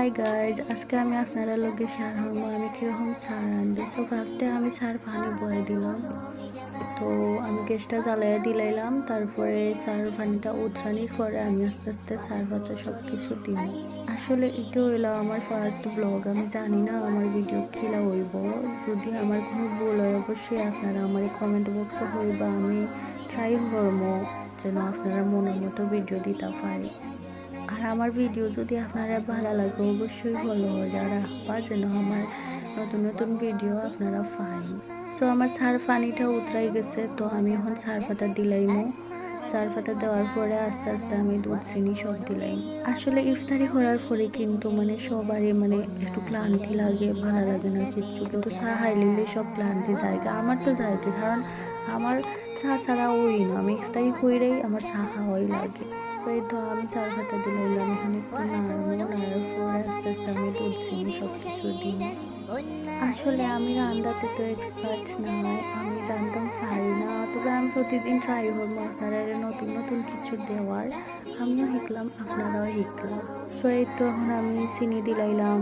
Hi guys, আজকে আমি আপনারা লগে শেয়ার হবো আমি কীরকম সার আনবি। সো ফার্স্টে আমি সার পানি বয়ে দিলাম। তো আমি গ্যাসটা জ্বালিয়ে দিলাইলাম, তারপরে সার পানিটা উতরানির পরে আমি আস্তে আস্তে সার পাতা সব কিছু দিব। আসলে এটা হইলো আমার ফার্স্ট ব্লগ। আমি জানি না আমার ভিডিও খিলা হইব। যদি আমার কোনো ভুল হয় অবশ্যই আপনারা আমার কমেন্ট বক্সে হইবা। আমি ট্রাই করবো যেন আপনারা মনের মতো ভিডিও দিতে পারি। আর আমার ভিডিও যদি আপনারা ভালো লাগে অবশ্যই ফলো করে রাখবা যেন আমার নতুন নতুন ভিডিও আপনারা পান। সো আমার সার পানিটা উতরাই গেছে, তো আমি এখন সার পাতা দিলাইমু। সার পাতা দেওয়ার পরে আস্তে আস্তে আমি দুধ চিনি সব দিলাম। আসলে ইফতারি করার পরে কিন্তু সবারই একটু ক্লান্তি লাগে, ভালো লাগে না কিচ্ছু, কিন্তু চা খাইলে সব ক্লান্তি জায়গা। আমার তো জায়গা, কারণ আমার চা ছাড়া ওই না, আমি ইফতারি কইরেই আমার চা খাওয়াই লাগে। এই তো আমি চার পাতা দিলাম, এখন একটু নাড়ার পরে আস্তে আস্তে আমি দুধ চিনি সব কিছু দিই। আসলে আমি রান্নাতে তো এক্সপার্ট নয়, আমি রান্নাও পারি না, তবে আমি প্রতিদিন ট্রাই করবো আপনারা নতুন নতুন কিছু দেওয়ার। আমিও শিখলাম, আপনারাও শিখলাম। সো এই তো এখন আমি চিনি দিলাইলাম।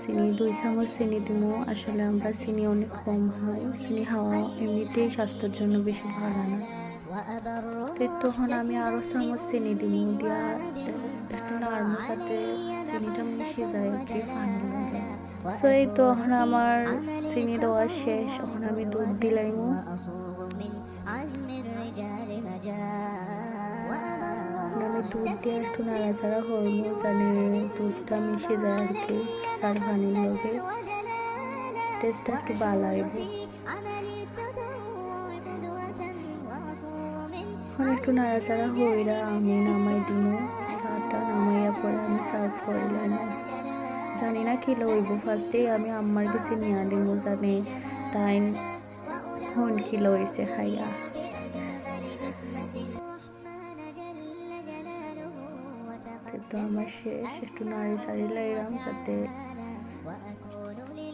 চিনি 2 চামচ চিনি দিব। আসলে আমরা চিনি অনেক কম হয়, চিনি খাওয়া এমনিতেই স্বাস্থ্যের জন্য বেশি ভালো না। তখন আমি আরও চামচ চিনি দিব, দিয়া একটু নাড়বো যাতে চিনিটা মিশে যায় আর কি পানির লাগে। সো এই তো এখন আমার চিনি দেওয়া শেষ, এখন আমি দুধ দিলাম। আমি দুধ দিয়ে একটু নাড়াচাড়া করবো জানি দুধটা মিশে যায় আর কি সার পানির লগে, টেস্টটা একটু ভালো হইব। এখন একটু নাড়াচাড়া হইরা আমি নামাই দিব। চাটা নামাইয়া পরে আমি সার্ভ করিলাম। জানি না কি লইব, ফার্স্টেই আমি আম্মার কাছে নিয়ে দিব জানি তাই হন কি লইছে খাইয়া। তো আমার শেষ, একটু নাড়ি চাড়ি লাইলাম যাতে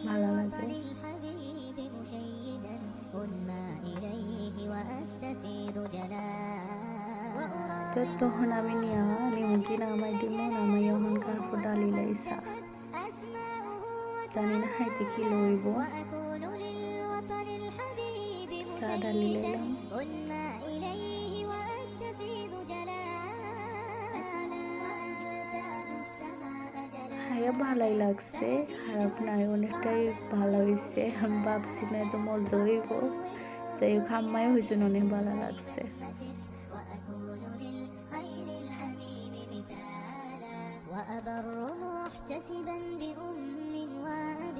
ভালো লাগে। তো তখন আমি নিমকি নামাই দিব, নামাই এখন কাপড় ডালি লাইসা। জানি না খাইতে কি লইব, চা ডালি লাইলাম। খাইয়া ভালোই লাগছে, খারাপ নাই, অনেকটাই ভালো হয়েছে। আমি ভাবছি না এত মজা হইব, যাই হোক আম্মাই হয়েছে অনেক ভালো লাগছে। وأبر محتسبا بأم وأب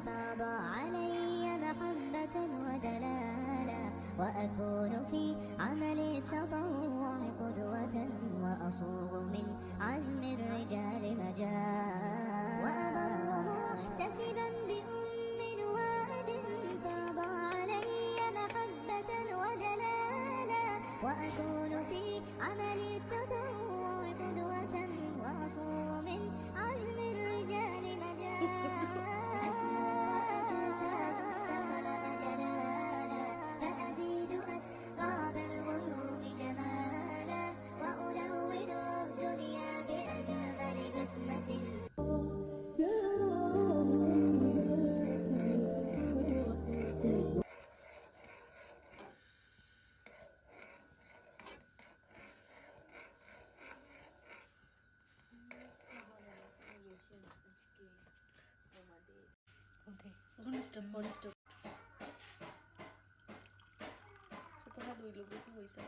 فاض علي محبة ودلالا وأكون في عمل التطوع قدوة وأصوغ من عزم الرجال مجالا وأبر محتسبا بأم وأب فاض علي محبة ودلالا وأكون في عمل التطوع قدوة وأصوغ من عزم الرجال مجالا فأزيد أسراب الغيوم جمالا وألون الدنيا بأجمل بسمة. হইলো হইছে